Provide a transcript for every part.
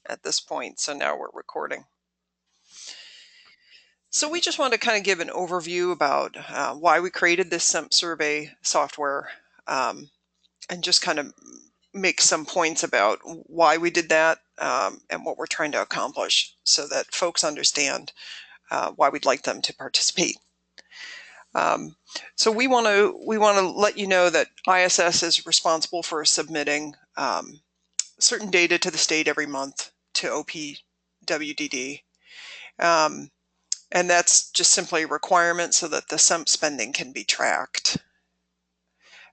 at this point, so now we're recording. So we just want to kind of give an overview about why we created this SEMP survey software, and just kind of make some points about why we did that, and what we're trying to accomplish so that folks understand why we'd like them to participate. So we want to let you know that ISS is responsible for submitting certain data to the state every month to OPWDD. And that's just simply a requirement so that the SEMP spending can be tracked,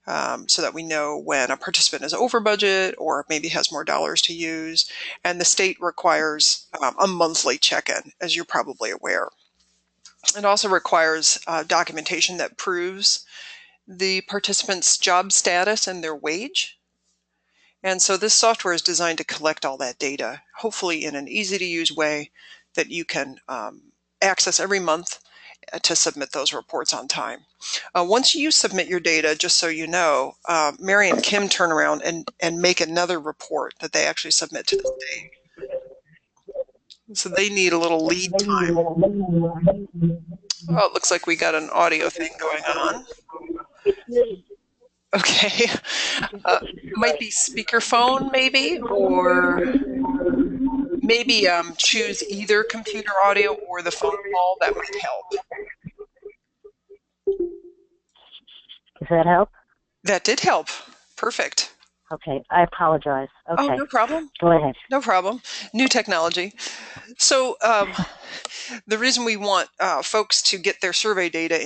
so that we know when a participant is over budget or maybe has more dollars to use. And the state requires a monthly check-in, as you're probably aware. It also requires documentation that proves the participant's job status and their wage. And so this software is designed to collect all that data, hopefully in an easy to use way that you can access every month to submit those reports on time. Once you submit your data, just so you know, Mary and Kim turn around and make another report that they actually submit to the state. So they need a little lead time. Oh, it looks like we got an audio thing going on. Okay. Might be speakerphone maybe, or maybe choose either computer audio or the phone call. That might help. Does that help? That did help. Perfect. Okay, I apologize. Okay. Oh, no problem. Go ahead. No problem. New technology. So the reason we want folks to get their survey data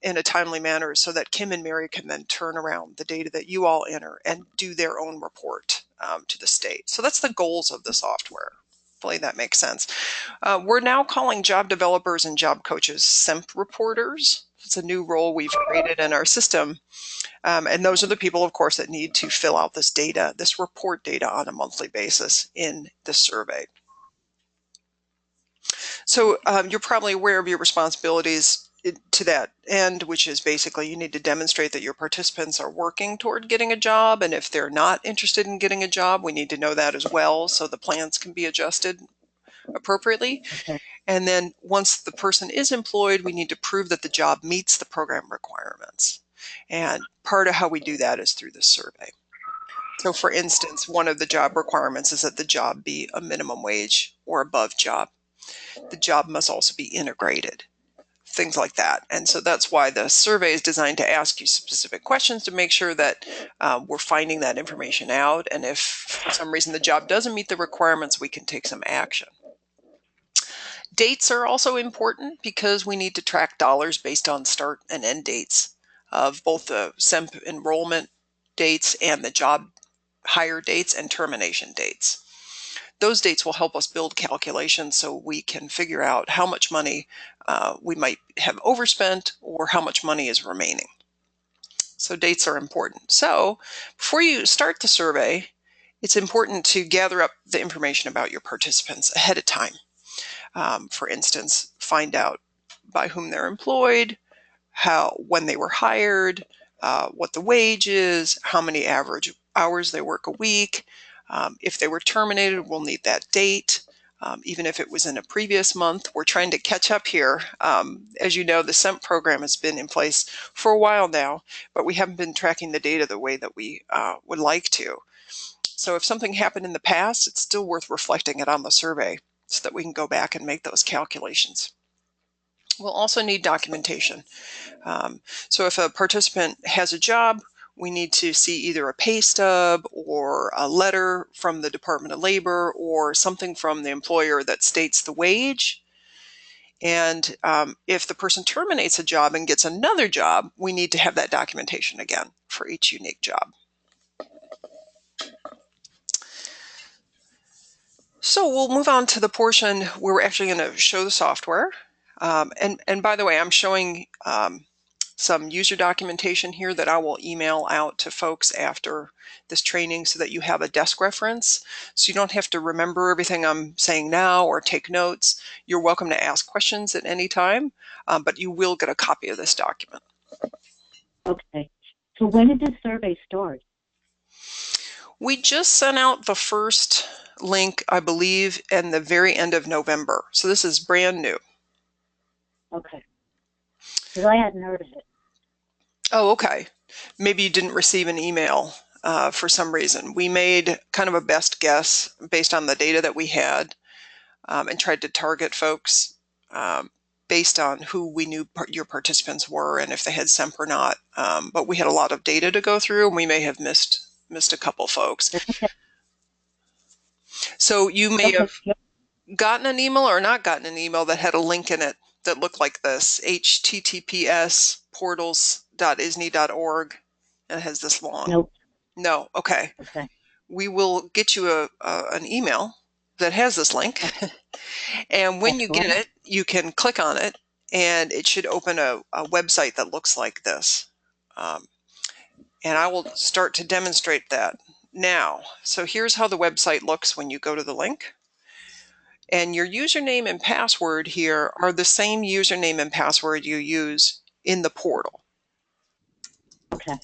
in a timely manner is so that Kim and Mary can then turn around the data that you all enter and do their own report to the state. So that's the goals of the software. Hopefully that makes sense. We're now calling job developers and job coaches SEMP reporters. It's a new role we've created in our system. And those are the people, of course, that need to fill out this data, this report data on a monthly basis in the survey. So you're probably aware of your responsibilities to that end, which is basically you need to demonstrate that your participants are working toward getting a job. And if they're not interested in getting a job, we need to know that as well so the plans can be adjusted appropriately. Okay. And then once the person is employed, we need to prove that the job meets the program requirements. And part of how we do that is through the survey. So for instance, one of the job requirements is that the job be a minimum wage or above job. The job must also be integrated, things like that. And so that's why the survey is designed to ask you specific questions to make sure that we're finding that information out. And if for some reason the job doesn't meet the requirements, we can take some action. Dates are also important because we need to track dollars based on start and end dates of both the SEMP enrollment dates and the job hire dates and termination dates. Those dates will help us build calculations so we can figure out how much money we might have overspent or how much money is remaining. So dates are important. So before you start the survey, it's important to gather up the information about your participants ahead of time. For instance, find out by whom they're employed, when they were hired, what the wage is, how many average hours they work a week. If they were terminated, we'll need that date. Even if it was in a previous month, we're trying to catch up here. As you know, the SEMP program has been in place for a while now, but we haven't been tracking the data the way that we would like to. So if something happened in the past, it's still worth reflecting it on the survey so that we can go back and make those calculations. We'll also need documentation. So if a participant has a job, we need to see either a pay stub or a letter from the Department of Labor or something from the employer that states the wage. And if the person terminates a job and gets another job, we need to have that documentation again for each unique job. So we'll move on to the portion where we're actually going to show the software. And by the way, I'm showing some user documentation here that I will email out to folks after this training so that you have a desk reference. So you don't have to remember everything I'm saying now or take notes. You're welcome to ask questions at any time, but you will get a copy of this document. Okay. So when did this survey start? We just sent out the first link, I believe, in the very end of November. So this is brand new. Okay. Because I hadn't heard of it. Oh, okay. Maybe you didn't receive an email for some reason. We made kind of a best guess based on the data that we had, and tried to target folks based on who we knew your participants were and if they had SEMP or not. But we had a lot of data to go through, and we may have missed a couple folks. Okay. So you may Okay. have gotten an email or not gotten an email that had a link in it that looked like this: https://portals.isne.org, and it has this long. Nope. No, okay. Okay. We will get you an email that has this link. Okay. And when you get Excellent. it, you can click on it, and it should open a website that looks like this. And I will start to demonstrate that now. So here's how the website looks when you go to the link. And your username and password here are the same username and password you use in the portal. Okay.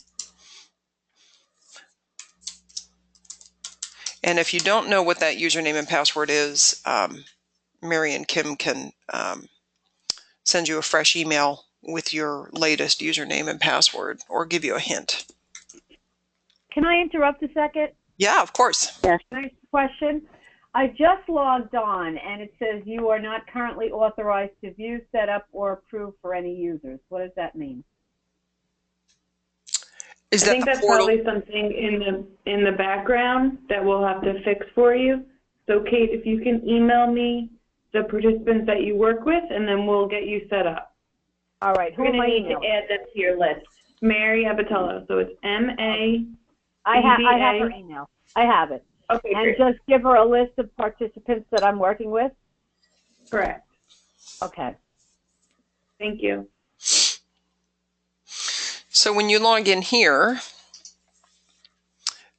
And if you don't know what that username and password is, Mary and Kim can send you a fresh email with your latest username and password, or give you a hint. Can I interrupt a second? Yeah, of course. Yes. Nice question. I just logged on and it says you are not currently authorized to view, set up, or approve for any users. What does that mean? Is I that think the that's portal? probably something in the background that we'll have to fix for you. So Kate, if you can email me the participants that you work with, and then we'll get you set up. All right. Who You're am going I to need to emailing? add them to your list. Mary Abatello. So it's M-A. I have her email. I have it. Okay, And great. just give her a list of participants that I'm working with? Correct. Okay. Thank you. So when you log in here,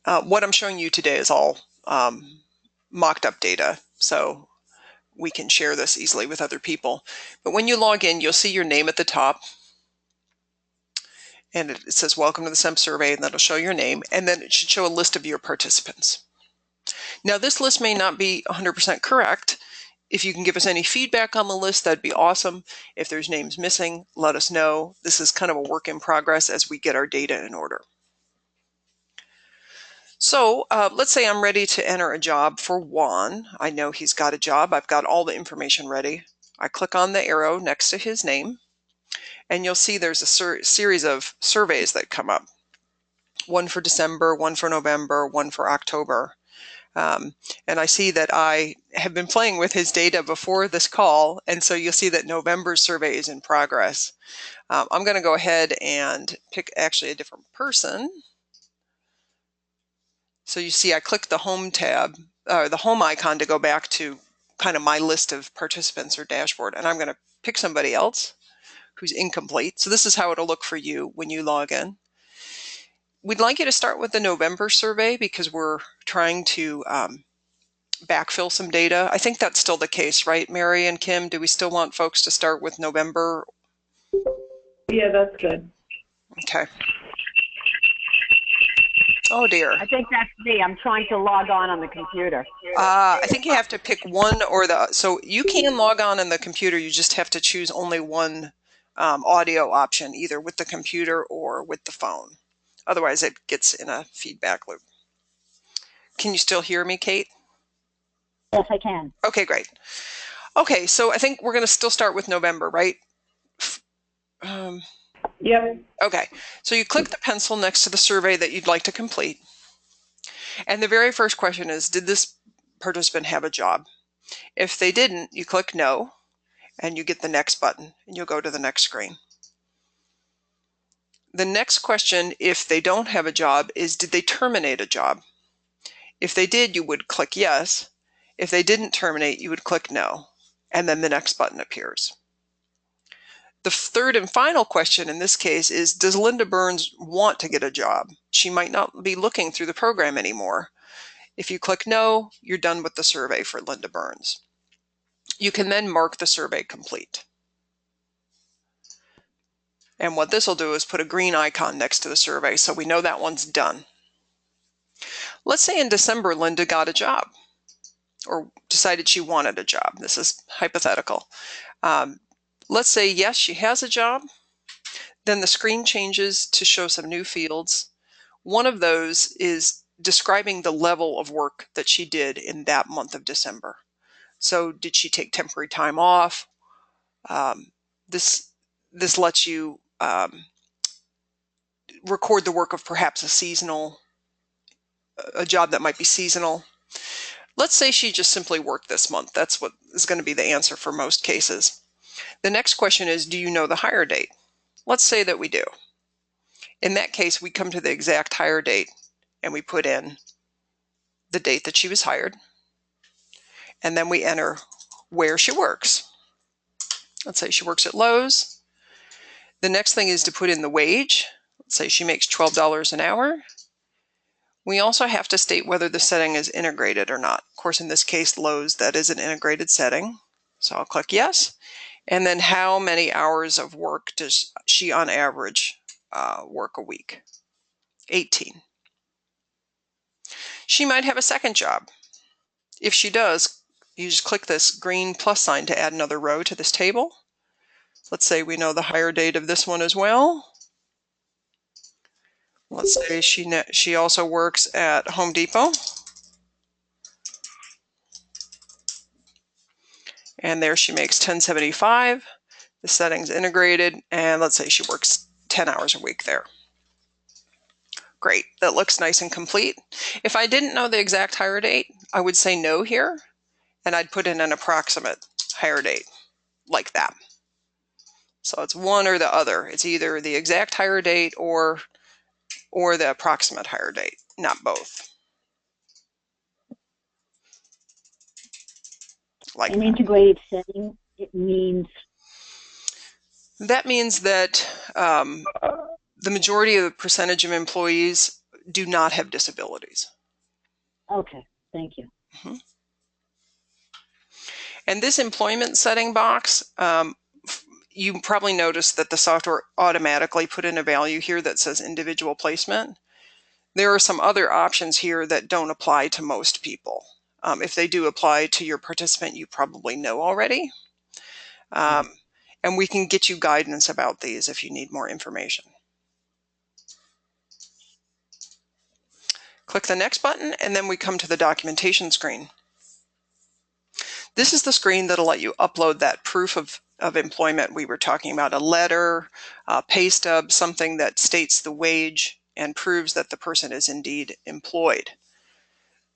what I'm showing you today is all mocked up data, so we can share this easily with other people. But when you log in, you'll see your name at the top, and it says welcome to the SEMP survey, and that'll show your name, and then it should show a list of your participants. Now this list may not be 100% correct. If you can give us any feedback on the list, that'd be awesome. If there's names missing, let us know. This is kind of a work in progress as we get our data in order. So let's say I'm ready to enter a job for Juan. I know he's got a job. I've got all the information ready. I click on the arrow next to his name, and you'll see there's a series of surveys that come up. One for December, one for November, one for October. And I see that I have been playing with his data before this call, and so you'll see that November's survey is in progress. I'm going to go ahead and pick actually a different person. So you see I clicked the home tab, the home icon, to go back to kind of my list of participants or dashboard, and I'm going to pick somebody else who's incomplete. So this is how it'll look for you when you log in. We'd like you to start with the November survey because we're trying to backfill some data. I think that's still the case, right, Mary and Kim? Do we still want folks to start with November? Yeah, that's good. Okay. Oh dear. I think that's me. I'm trying to log on the computer. I think you have to pick one or the, so you can log on the computer, you just have to choose only one audio option, either with the computer or with the phone. Otherwise it gets in a feedback loop. Can you still hear me, Kate? Yes, I can. Okay, great. Okay, so I think we're going to still start with November, right? Yep. Okay, so you click the pencil next to the survey that you'd like to complete. And the very first question is, did this participant have a job? If they didn't, you click no, and you get the next button, and you'll go to the next screen. The next question, if they don't have a job, is did they terminate a job? If they did, you would click yes. If they didn't terminate, you would click no, and then the next button appears. The third and final question in this case is, does Linda Burns want to get a job? She might not be looking through the program anymore. If you click no, you're done with the survey for Linda Burns. You can then mark the survey complete. And what this will do is put a green icon next to the survey, so we know that one's done. Let's say in December, Linda got a job. or decided she wanted a job. This is hypothetical. Let's say yes, she has a job. Then the screen changes to show some new fields. One of those is describing the level of work that she did in that month of December. So did she take temporary time off? This lets you record the work of perhaps a job that might be seasonal. Let's say she just simply worked this month. That's what is going to be the answer for most cases. The next question is, do you know the hire date? Let's say that we do. In that case, we come to the exact hire date and we put in the date that she was hired, and then we enter where she works. Let's say she works at Lowe's. The next thing is to put in the wage. Let's say she makes $12 an hour. We also have to state whether the setting is integrated or not. Of course, in this case, Lowe's, that is an integrated setting. So I'll click yes. And then how many hours of work does she on average work a week? 18. She might have a second job. If she does, you just click this green plus sign to add another row to this table. Let's say we know the hire date of this one as well. Let's say she also works at Home Depot. And there she makes $10.75. The setting's integrated, and let's say she works 10 hours a week there. Great, that looks nice and complete. If I didn't know the exact hire date, I would say no here, and I'd put in an approximate hire date, like that. So it's one or the other. It's either the exact hire date or the approximate hire date, not both. Like An integrated setting, it means? That means that the majority of the percentage of employees do not have disabilities. Okay, thank you. Mm-hmm. And this employment setting box, you probably noticed that the software automatically put in a value here that says individual placement. There are some other options here that don't apply to most people. If they do apply to your participant, you probably know already. And we can get you guidance about these if you need more information. Click the next button, and then we come to the documentation screen. This is the screen that'll let you upload that proof of employment we were talking about, a letter, a pay stub, something that states the wage and proves that the person is indeed employed.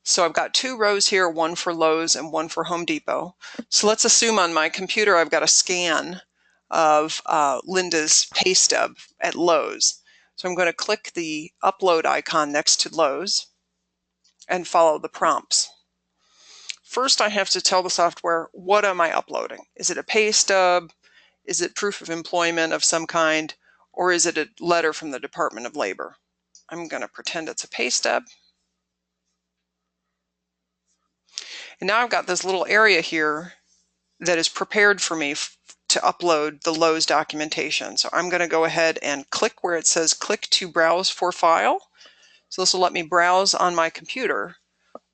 So I've got two rows here, one for Lowe's and one for Home Depot. So let's assume on my computer I've got a scan of Linda's pay stub at Lowe's. So I'm going to click the upload icon next to Lowe's and follow the prompts. First, I have to tell the software, what am I uploading? Is it a pay stub? Is it proof of employment of some kind? Or is it a letter from the Department of Labor? I'm going to pretend it's a pay stub. And now I've got this little area here that is prepared for me to upload the Lowe's documentation. So I'm going to go ahead and click where it says click to browse for file. So this will let me browse on my computer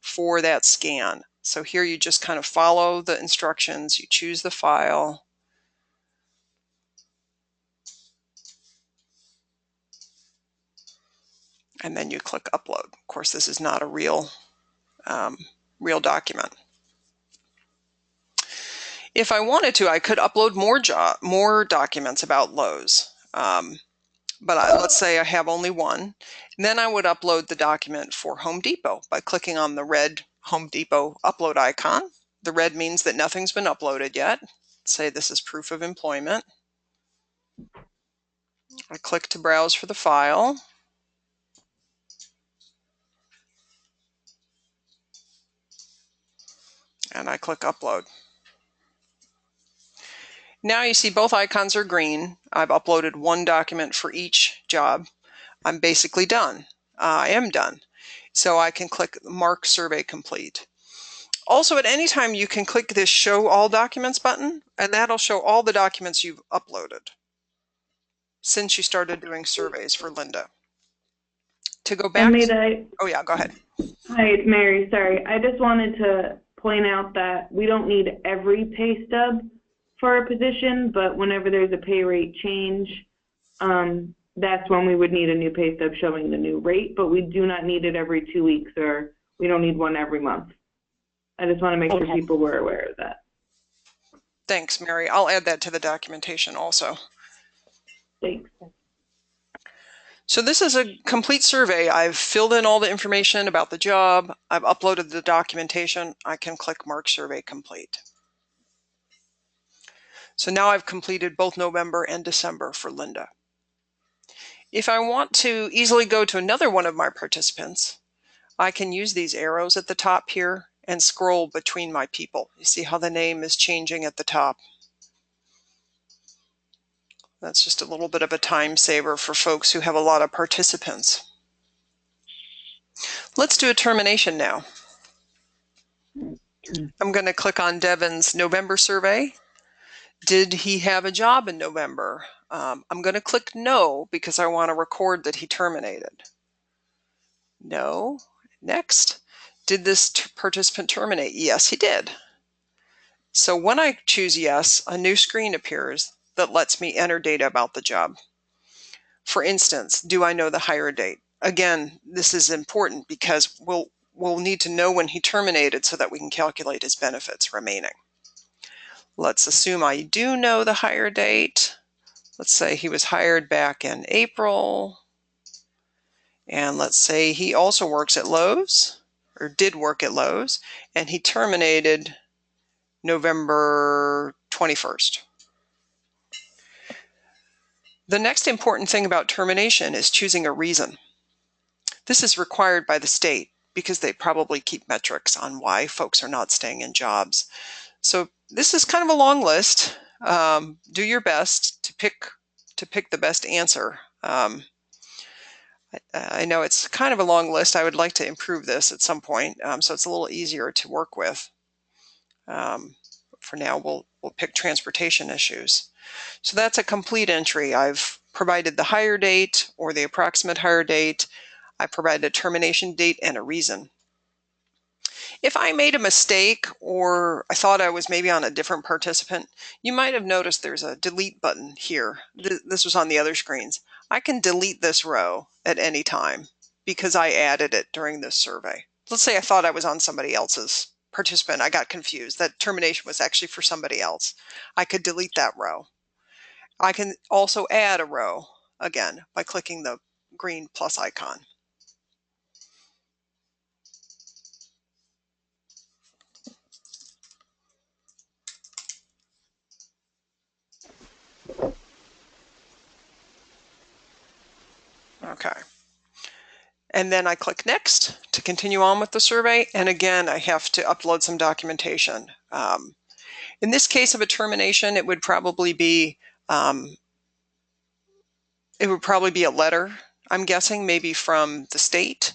for that scan. So here you just kind of follow the instructions, you choose the file, and then you click upload. Of course, this is not a real document. If I wanted to, I could upload more documents about Lowe's. But let's say I have only one. And then I would upload the document for Home Depot by clicking on the red Home Depot upload icon. The red means that nothing's been uploaded yet. Say this is proof of employment. I click to browse for the file. And I click upload. Now you see both icons are green. I've uploaded one document for each job. I'm basically done. I am done. So I can click Mark Survey Complete. Also, at any time you can click this Show All Documents button, and that'll show all the documents you've uploaded since you started doing surveys for Linda. To go back, Amita, oh yeah, go ahead. hi, it's Mary. Sorry, I just wanted to point out that we don't need every pay stub for a position, but whenever there's a pay rate change, that's when we would need a new pay stub showing the new rate, but we do not need it every 2 weeks, or we don't need one every month. I just want to make sure people were aware of that. Thanks, Mary. I'll add that to the documentation also. Thanks. So this is a complete survey. I've filled in all the information about the job. I've uploaded the documentation. I can click Mark Survey Complete. So now I've completed both November and December for Linda. If I want to easily go to another one of my participants, I can use these arrows at the top here and scroll between my people. You see how the name is changing at the top. That's just a little bit of a time saver for folks who have a lot of participants. Let's do a termination now. I'm going to click on Devin's November survey. Did he have a job in November? I'm going to click no because I want to record that he terminated. No. Next. Did this participant terminate? Yes, he did. So when I choose yes, a new screen appears that lets me enter data about the job. For instance, do I know the hire date? Again, this is important because we'll need to know when he terminated so that we can calculate his benefits remaining. Let's assume I do know the hire date. Let's say he was hired back in April. And let's say he also works at Lowe's, or did work at Lowe's, and he terminated November 21st. The next important thing about termination is choosing a reason. This is required by the state because they probably keep metrics on why folks are not staying in jobs. So this is kind of a long list. Do your best to pick the best answer. I know it's kind of a long list. I would like to improve this at some point, so it's a little easier to work with. For now, we'll pick transportation issues. So that's a complete entry. I've provided the hire date or the approximate hire date. I provided a termination date and a reason. If I made a mistake or I thought I was maybe on a different participant, you might have noticed there's a delete button here. This was on the other screens. I can delete this row at any time because I added it during this survey. Let's say I thought I was on somebody else's participant. I got confused. That termination was actually for somebody else. I could delete that row. I can also add a row again by clicking the green plus icon. Okay. And then I click next to continue on with the survey. And again, I have to upload some documentation. In this case of a termination, it would probably be a letter, I'm guessing, maybe from the state.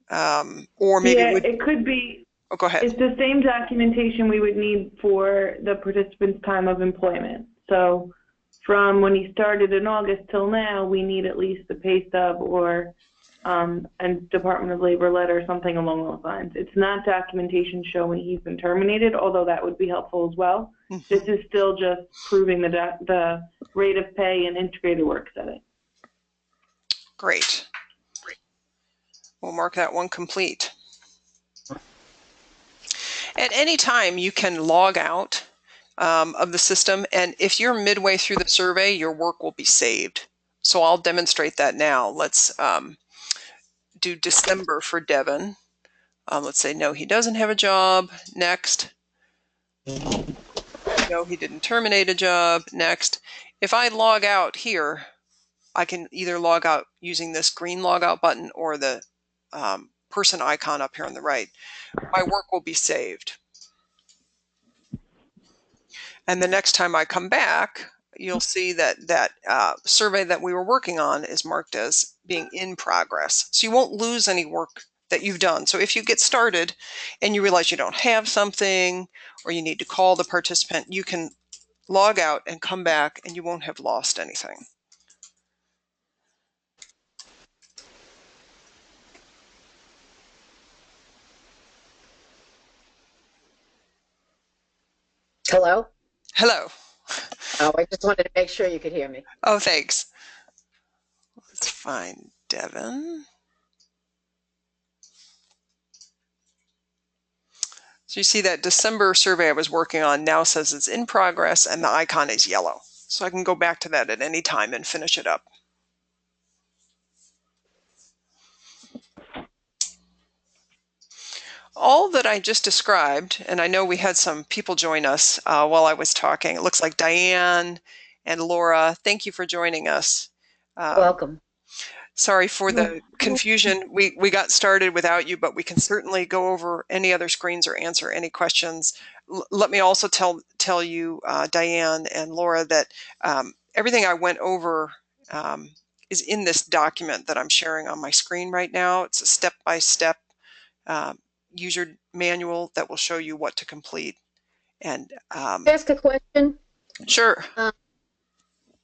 Or maybe it could be. Oh, go ahead. It's the same documentation we would need for the participant's time of employment. So from when he started in August till now, we need at least the pay stub or a Department of Labor letter, something along those lines. It's not documentation showing he's been terminated, although that would be helpful as well. This is still just proving the rate of pay and integrated work setting. Great. We'll mark that one complete. At any time, you can log out of the system, and if you're midway through the survey, your work will be saved. So I'll demonstrate that now. Let's do December for Devin. Let's say no, he doesn't have a job. Next. No, he didn't terminate a job. Next. If I log out here, I can either log out using this green logout button or the person icon up here on the right. My work will be saved. And the next time I come back, you'll see that survey that we were working on is marked as being in progress. So you won't lose any work that you've done. So if you get started and you realize you don't have something or you need to call the participant, you can log out and come back and you won't have lost anything. Hello? Hello. Oh, I just wanted to make sure you could hear me. Oh, thanks. Let's find Devin. So you see that December survey I was working on now says it's in progress and the icon is yellow. So I can go back to that at any time and finish it up. All that I just described, and I know we had some people join us while I was talking. It looks like Diane and Laura. Thank you for joining us. Welcome. Sorry for the confusion. We got started without you, but we can certainly go over any other screens or answer any questions. Let me also tell you, Diane and Laura, that everything I went over is in this document that I'm sharing on my screen right now. It's a step-by-step user manual that will show you what to complete. And Ask a question. sure.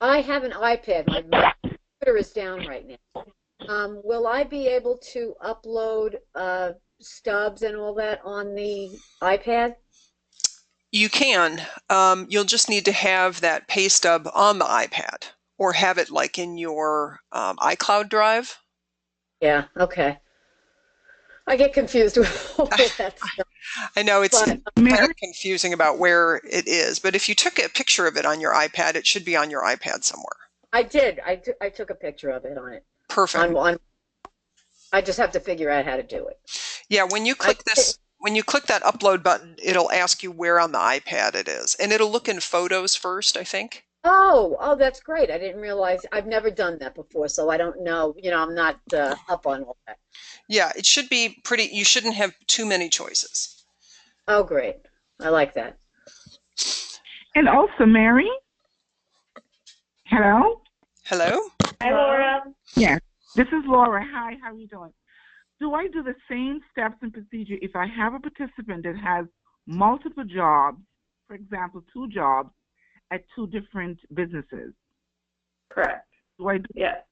I have an iPad. My computer is down right now. Will I be able to upload stubs and all that on the iPad? You can. You'll just need to have that pay stub on the iPad or have it like in your iCloud drive. Yeah, okay. I get confused with all that stuff. I know it's But, kind of confusing about where it is, but if you took a picture of it on your iPad, it should be on your iPad somewhere. I did. I took a picture of it on it. Perfect. I just have to figure out how to do it. Yeah, when you click when you click that upload button, it'll ask you where on the iPad it is, and it'll look in photos first, I think. Oh, that's great. I didn't realize. I've never done that before, so I don't know. I'm not up on all that. Yeah, it should be pretty. You shouldn't have too many choices. Oh, great. I like that. And also, Mary. Hello? Hello? Hi, Laura. Yes, this is Laura. Hi, how are you doing? Do I do the same steps and procedure if I have a participant that has multiple jobs, for example, 2 jobs at 2 different businesses? Correct. Do I Yes.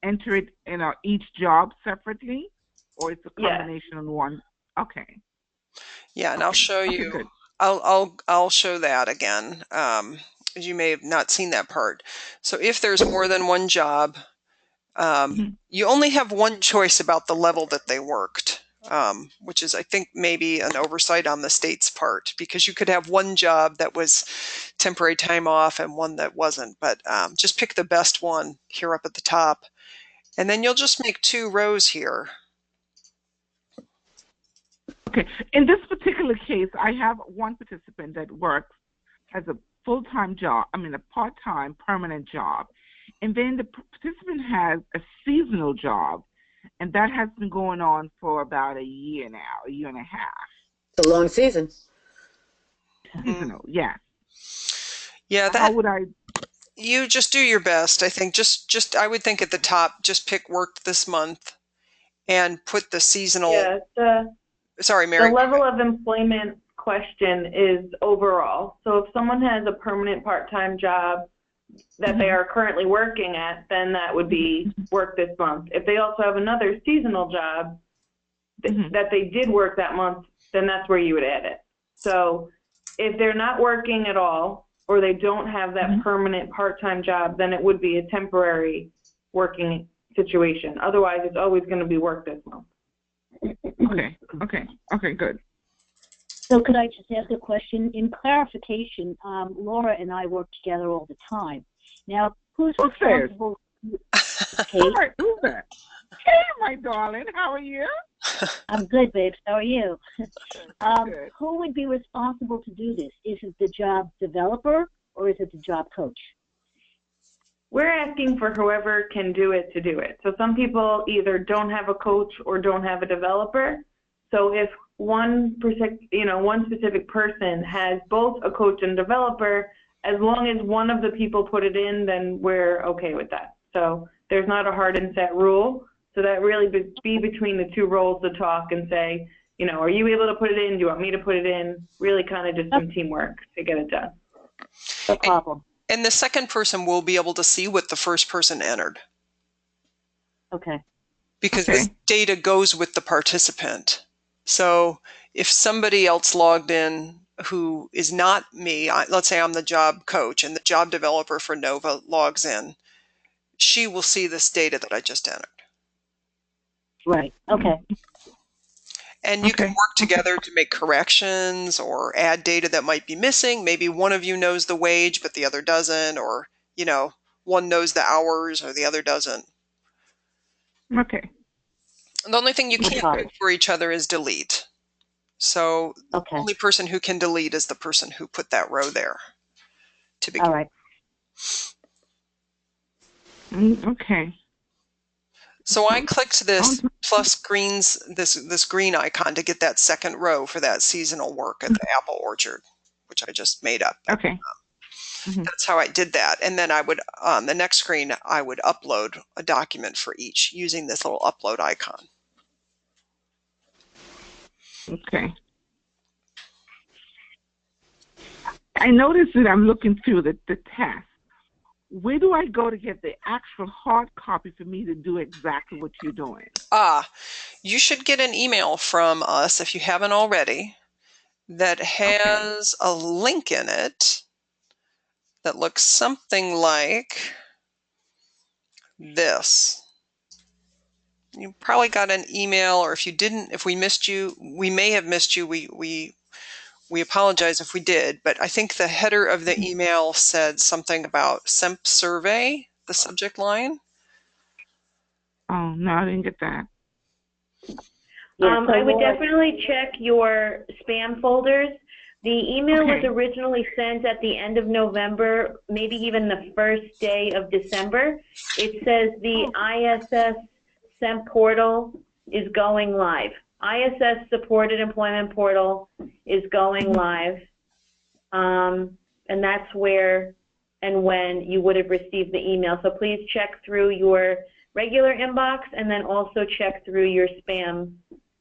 enter it in each job separately, or it's a combination in one? Okay. Yeah, and I'll show you. Good. I'll show that again. As you may have not seen that part. So if there's more than one job, you only have one choice about the level that they worked, which is, I think, maybe an oversight on the state's part, because you could have one job that was temporary time off and one that wasn't. But just pick the best one here up at the top, and then you'll just make 2 rows here. Okay. In this particular case, I have one participant that works as a full-time job, a part-time permanent job. And then the participant has a seasonal job, and that has been going on for about a year now, a year and a half. It's a long season. Seasonal, yeah. Yeah, How would I? You just do your best. I think just I would think at the top, just pick worked this month and put the seasonal. Yeah, Sorry, Mary. the level of employment question is overall. So if someone has a permanent part-time job that they are currently working at, then that would be work this month. If they also have another seasonal job that they did work that month, then that's where you would add it. So if they're not working at all, or they don't have that permanent part-time job, then it would be a temporary working situation. Otherwise, it's always going to be work this month. Okay, good. So could I just ask a question? In clarification, Laura and I work together all the time. Now, who's responsible? Okay. Who's that? Hey, my darling, how are you? I'm good, babes. How are you? Good. Who would be responsible to do this? Is it the job developer or is it the job coach? We're asking for whoever can do it to do it. So some people either don't have a coach or don't have a developer. So if one specific person has both a coach and developer, as long as one of the people put it in, then we're okay with that. So there's not a hard and set rule. So that really be between the 2 roles to talk and say, are you able to put it in? Do you want me to put it in? Really kind of just some teamwork to get it done. No problem. And the second person will be able to see what the first person entered. Okay. Because this data goes with the participant. So if somebody else logged in who is not me, let's say I'm the job coach and the job developer for Nova logs in, she will see this data that I just entered. Right. Okay. And you can work together to make corrections or add data that might be missing. Maybe one of you knows the wage, but the other doesn't, or, you know, one knows the hours or the other doesn't. Okay. And the only thing you can't Okay. do for each other is delete. So the Okay. only person who can delete is the person who put that row there to begin. All right. Okay. So I clicked this plus greens, this green icon to get that second row for that seasonal work at the apple orchard, which I just made up. Okay. That's how I did that. And then I would, on the next screen, I would upload a document for each using this little upload icon. Okay. I noticed that I'm looking through the test. Where do I go to get the actual hard copy for me to do exactly what you're doing? You should get an email from us, if you haven't already, that has a link in it that looks something like this. You probably got an email, or if you didn't, if we missed you, we may have missed you. We apologize if we did, but I think the header of the email said something about SEMP survey, the subject line. Oh, no, I didn't get that. Yeah, so I would Laura, definitely check your spam folders. The email was originally sent at the end of November, maybe even the first day of December. It says the ISS SEMP portal is going live. ISS supported employment portal is going live. And that's where and when you would have received the email. So please check through your regular inbox and then also check through your spam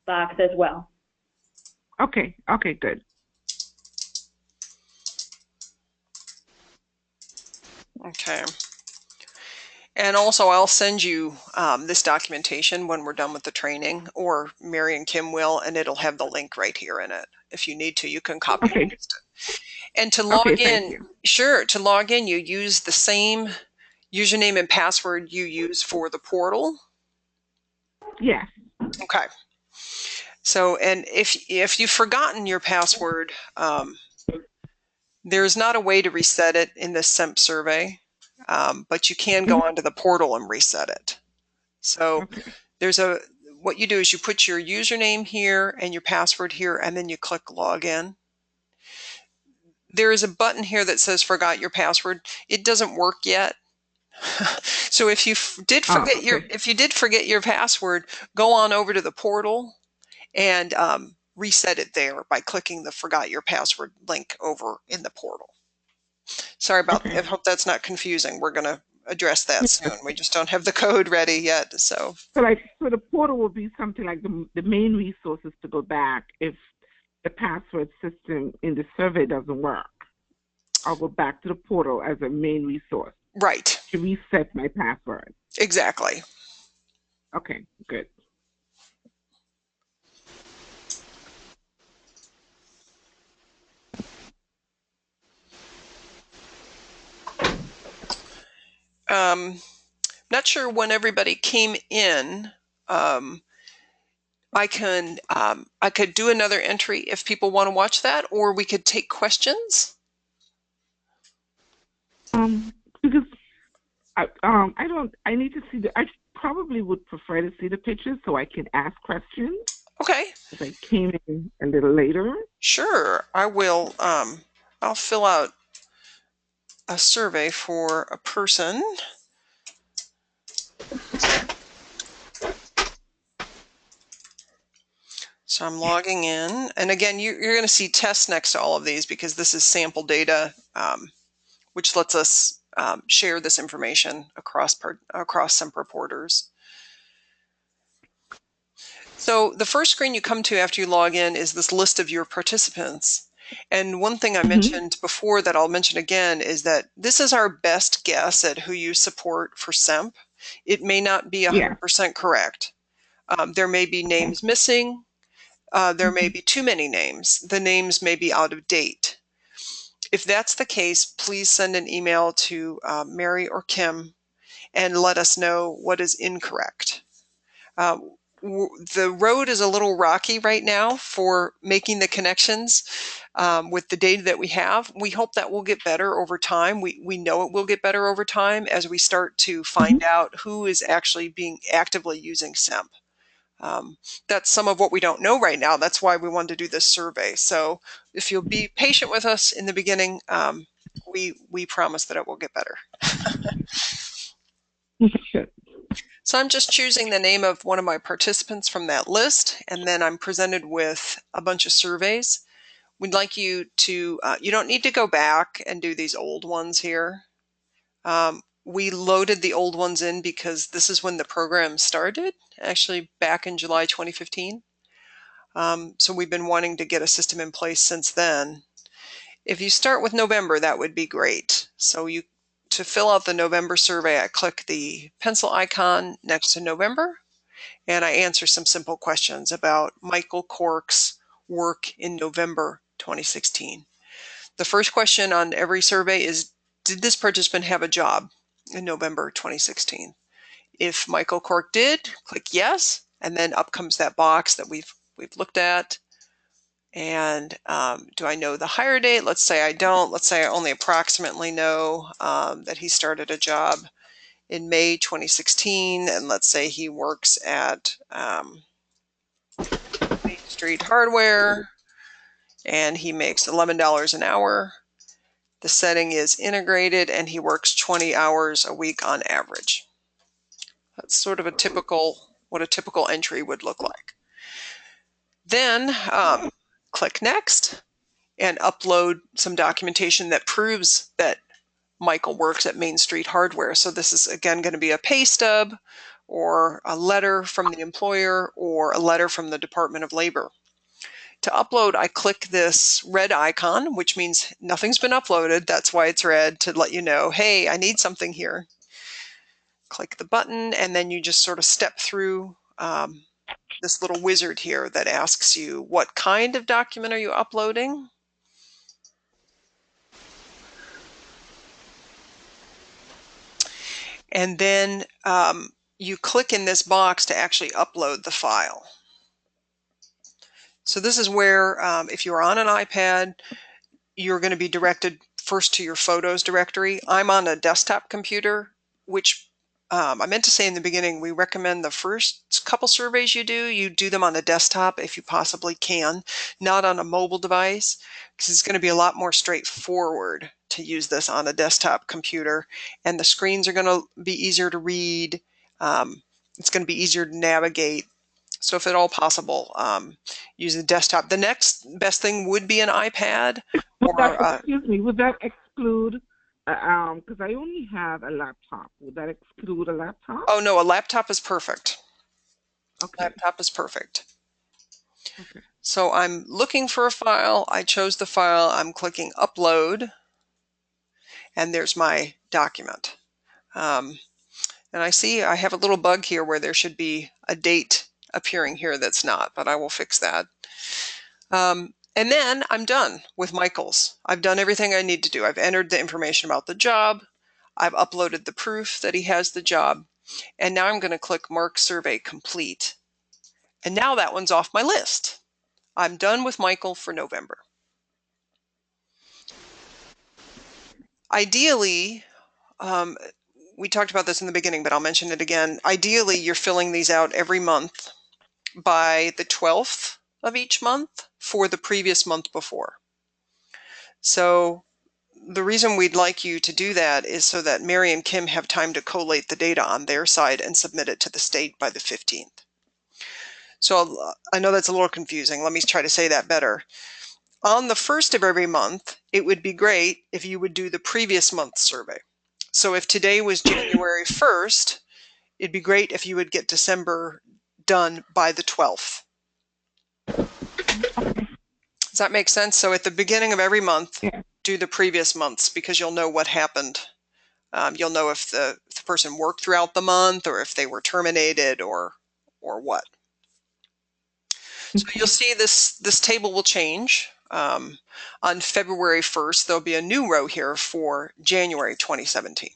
box as well. Okay. Okay, good. Okay. And also, I'll send you this documentation when we're done with the training, or Mary and Kim will, and it'll have the link right here in it. If you need to, you can copy and paste it. And to log in, to log in, you use the same username and password you use for the portal. Yeah. Okay. So, and if you've forgotten your password, there's not a way to reset it in this SEMP survey. But you can go onto the portal and reset it. So there's what you do is you put your username here and your password here, and then you click login. There is a button here that says forgot your password. It doesn't work yet. So if you did forget your password, go on over to the portal and reset it there by clicking the forgot your password link over in the portal. Sorry about that. I hope that's not confusing. We're going to address that soon. We just don't have the code ready yet. So the portal will be something like the main resources to go back if the password system in the survey doesn't work. I'll go back to the portal as a main resource. Right. To reset my password. Exactly. Okay, good. Not sure when everybody came in. I could do another entry if people want to watch that, or we could take questions. Because I need to see I probably would prefer to see the pictures so I can ask questions. Okay. Because I came in a little later. Sure, I will. I'll fill out a survey for a person. So I'm logging in, and again, you're going to see tests next to all of these because this is sample data, which lets us share this information across SEMP reporters. So the first screen you come to after you log in is this list of your participants. And one thing I mentioned before that I'll mention again is that this is our best guess at who you support for SEMP. It may not be 100% correct. There may be names missing. there may be too many names. The names may be out of date. If that's the case, please send an email to Mary or Kim and let us know what is incorrect. The road is a little rocky right now for making the connections with the data that we have. We hope that will get better over time. We know it will get better over time as we start to find out who is actually being actively using SEMP. That's some of what we don't know right now. That's why we wanted to do this survey. So if you'll be patient with us in the beginning, we promise that it will get better. So I'm just choosing the name of one of my participants from that list, and then I'm presented with a bunch of surveys. We'd like you to, you don't need to go back and do these old ones here. We loaded the old ones in because this is when the program started, actually back in July 2015. So we've been wanting to get a system in place since then. If you start with November, that would be great. So to fill out the November survey, I click the pencil icon next to November, and I answer some simple questions about Michael Cork's work in November 2016. The first question on every survey is, did this participant have a job in November 2016? If Michael Cork did, click yes, and then up comes that box that we've looked at. And do I know the hire date? Let's say I don't. Let's say I only approximately know that he started a job in May 2016, and let's say he works at Main Street Hardware, and he makes $11 an hour. The setting is integrated, and he works 20 hours a week on average. That's sort of what a typical entry would look like. Then click Next and upload some documentation that proves that Michael works at Main Street Hardware. So this is, again, going to be a pay stub or a letter from the employer or a letter from the Department of Labor. To upload, I click this red icon, which means nothing's been uploaded. That's why it's red, to let you know, hey, I need something here. Click the button, and then you just sort of step through this little wizard here that asks you, what kind of document are you uploading? And then you click in this box to actually upload the file. So this is where, if you're on an iPad, you're going to be directed first to your Photos directory. I'm on a desktop computer, which I meant to say in the beginning, we recommend the first couple surveys you do them on a desktop if you possibly can, not on a mobile device, because it's going to be a lot more straightforward to use this on a desktop computer, and the screens are going to be easier to read. It's going to be easier to navigate. So if at all possible, use a desktop. The next best thing would be an iPad. Excuse me, would that exclude, because I only have a laptop, would that exclude a laptop? Oh no, a laptop is perfect. Okay. Laptop is perfect. Okay. So I'm looking for a file. I chose the file. I'm clicking upload, and there's my document. And I see I have a little bug here where there should be a date appearing here that's not, but I will fix that. And then I'm done with Michael's. I've done everything I need to do. I've entered the information about the job. I've uploaded the proof that he has the job. And now I'm going to click Mark Survey Complete. And now that one's off my list. I'm done with Michael for November. Ideally, we talked about this in the beginning, but I'll mention it again. Ideally, you're filling these out every month by the 12th of each month for the previous month before. So the reason we'd like you to do that is so that Mary and Kim have time to collate the data on their side and submit it to the state by the 15th. So I know that's a little confusing. Let me try to say that better. On the first of every month, it would be great if you would do the previous month's survey. So if today was January 1st, it'd be great if you would get December done by the 12th. Does that make sense? So at the beginning of every month, do the previous months, because you'll know what happened. You'll know if the person worked throughout the month or if they were terminated or what. So you'll see this table will change. On February 1st, there'll be a new row here for January 2017.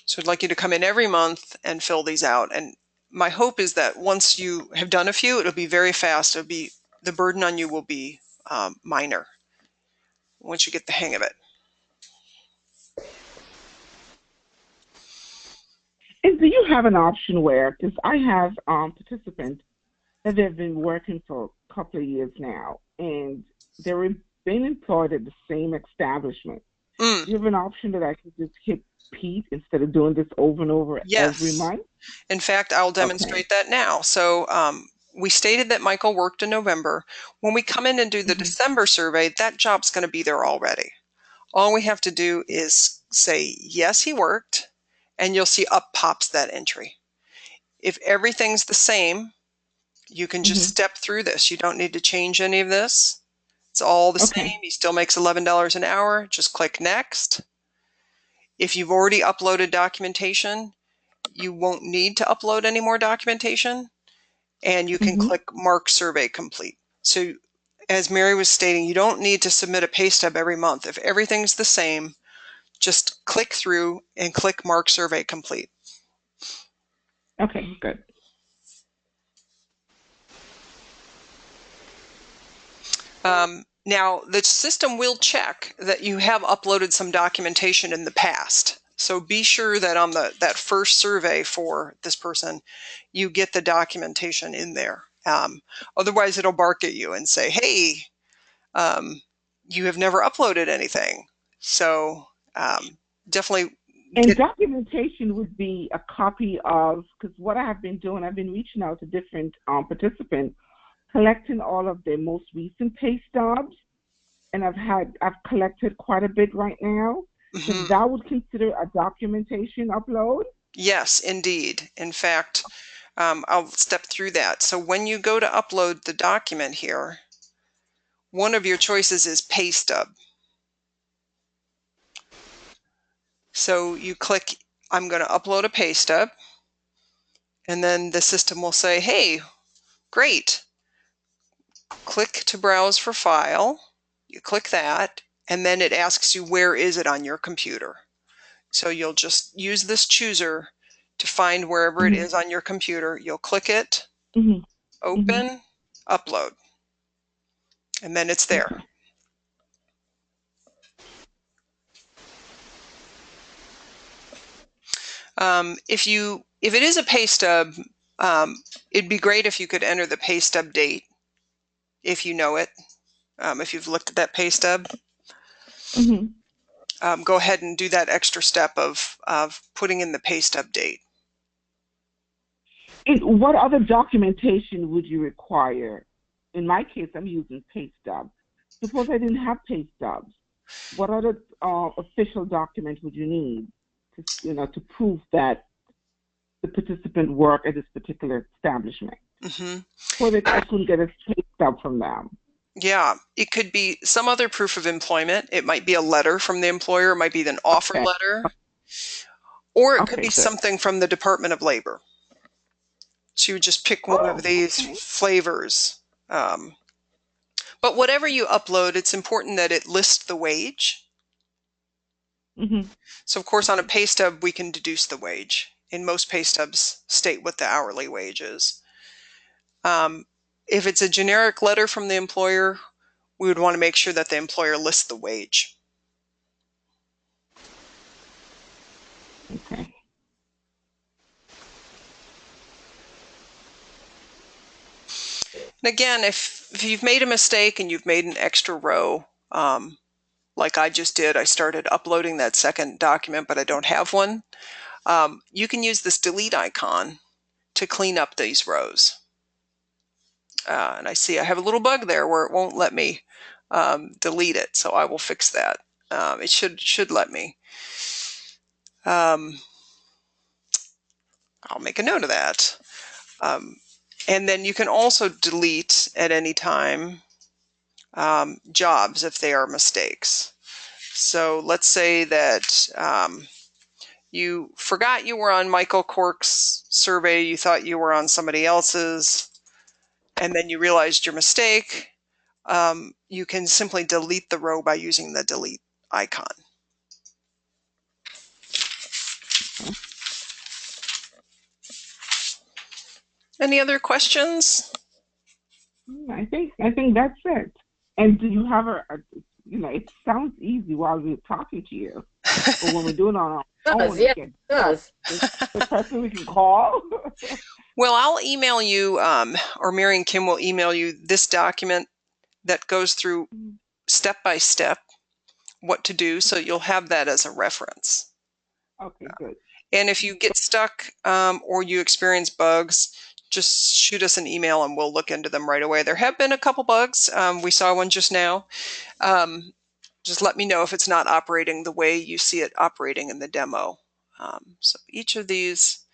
So I'd like you to come in every month and fill these out. And my hope is that once you have done a few, it'll be very fast. The burden on you will be minor once you get the hang of it. And do you have an option where, because I have participants that have been working for a couple of years now, and they're been employed at the same establishment. Do you have an option that I can just hit repeat instead of doing this over and over every Yes. month? In fact, I'll demonstrate that now. So we stated that Michael worked in November. When we come in and do the December survey, that job's going to be there already. All we have to do is say, yes, he worked, and you'll see up pops that entry. If everything's the same, you can just step through this. You don't need to change any of this. It's all the same. He still makes $11 an hour. Just click next. If you've already uploaded documentation, you won't need to upload any more documentation, and you can click Mark Survey Complete. So as Mary was stating, you don't need to submit a pay stub every month. If everything's the same, just click through and click Mark Survey Complete. Okay, good. Now, the system will check that you have uploaded some documentation in the past. So be sure that on that first survey for this person, you get the documentation in there. Otherwise, it'll bark at you and say, hey, you have never uploaded anything. So definitely. And documentation would be a copy of, because what I have been doing, I've been reaching out to different participants, collecting all of their most recent pay stubs, and I've collected quite a bit right now. So that would consider a documentation upload? Yes, indeed. In fact, I'll step through that. So when you go to upload the document here, one of your choices is pay stub. So you click, I'm going to upload a pay stub, and then the system will say, hey, great. Click to browse for file. You click that, and then it asks you where is it on your computer. So you'll just use this chooser to find wherever it is on your computer. You'll click it, open, upload, and then it's there. If it is a pay stub, it'd be great if you could enter the pay stub date, if you know it, if you've looked at that pay stub. Go ahead and do that extra step of putting in the pay stub date. And what other documentation would you require? In my case, I'm using pay stubs. Suppose I didn't have pay stubs. What other official document would you need to prove that the participant worked at this particular establishment? So that I couldn't get a pay stub from them. Yeah, it could be some other proof of employment. It might be a letter from the employer. It might be an offer letter. Or it could be something from the Department of Labor. So you would just pick one of these flavors. But whatever you upload, it's important that it lists the wage. So of course on a pay stub, we can deduce the wage. In most pay stubs state what the hourly wage is. If it's a generic letter from the employer, we would want to make sure that the employer lists the wage. Okay. And again, if you've made a mistake and you've made an extra row, like I just did, I started uploading that second document, but I don't have one. You can use this delete icon to clean up these rows. And I see I have a little bug there where it won't let me delete it, so I will fix that. It should let me. I'll make a note of that. And then you can also delete at any time jobs if they are mistakes. So let's say that you forgot you were on Michael Cork's survey, you thought you were on somebody else's. and then you realized your mistake, you can simply delete the row by using the delete icon. Any other questions? I think that's it. And do you have it sounds easy while we're talking to you, but when we're doing it on our own, it does. The person we can call. Well, I'll email you, or Mary and Kim will email you this document that goes through step by step what to do, so you'll have that as a reference. Okay, good. And if you get stuck or you experience bugs, just shoot us an email and we'll look into them right away. There have been a couple bugs. We saw one just now. Just let me know if it's not operating the way you see it operating in the demo. So each of these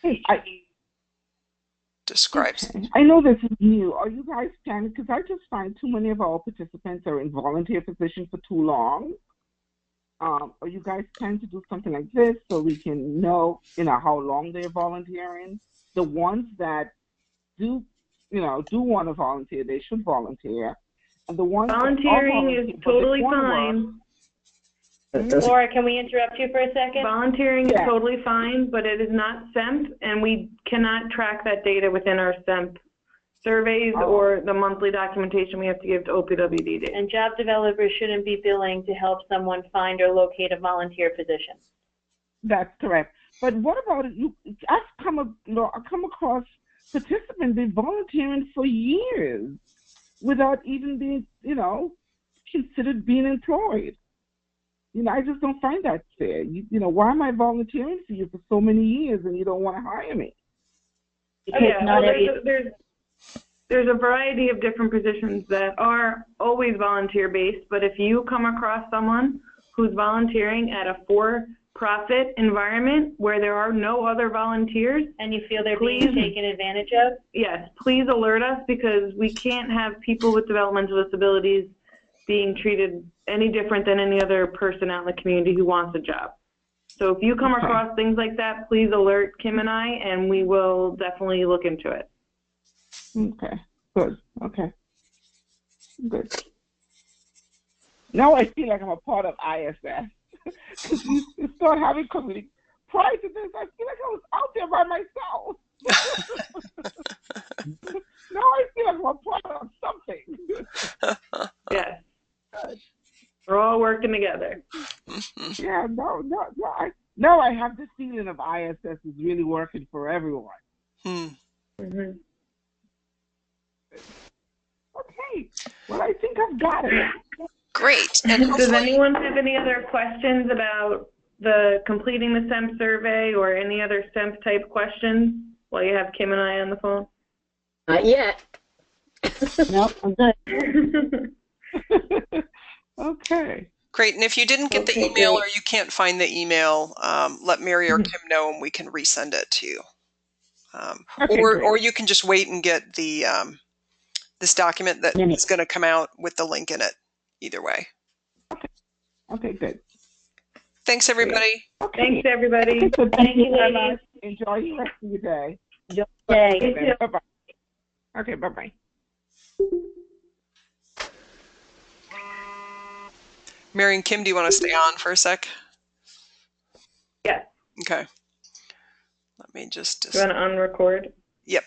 describes. Okay. I know this is new. Are you guys planning? Because I just find too many of our participants are in volunteer positions for too long. Are you guys planning to do something like this so we can know, how long they're volunteering? The ones that do want to volunteer, they should volunteer. And the ones volunteering is totally fine. Laura, can we interrupt you for a second? Volunteering is totally fine, but it is not SEMP, and we cannot track that data within our SEMP surveys or the monthly documentation we have to give to OPWDD. And job developers shouldn't be billing to help someone find or locate a volunteer position. That's correct. But what about it? I've come across participants been volunteering for years without even being, considered being employed. I just don't find that fair. Why am I volunteering for you for so many years and you don't want to hire me? There's a variety of different positions that are always volunteer-based, but if you come across someone who's volunteering at a for-profit environment where there are no other volunteers, and you feel they're being taken advantage of, yes, please alert us, because we can't have people with developmental disabilities being treated any different than any other person out in the community who wants a job. So if you come across things like that, please alert Kim and I, and we will definitely look into it. Okay, good. Okay, good. Now I feel like I'm a part of ISS. You start having community. Prior to this, I feel like I was out there by myself. Now I feel like I'm a part of something. Yes. We're all working together. Yeah, no, I have this feeling of ISS is really working for everyone. Mm-hmm. Okay, well, I think I've got it. Great. And does anyone have any other questions about the completing the SEMP survey or any other SEMP type questions while you have Kim and I on the phone? Not yet. Nope, I'm good. Okay. Great. And if you didn't get the email or you can't find the email, let Mary or Kim know and we can resend it to you. Or you can just wait and get the this document that is going to come out with the link in it. Either way. Okay, good. Thanks, everybody. Okay. Thanks, everybody. So thank you, ladies. Enjoy the rest of your day. Enjoy the day. Okay, Bye-bye. Okay, bye-bye. Mary and Kim, do you want to stay on for a sec? Yes. Okay. Let me just... You want to unrecord? Yep.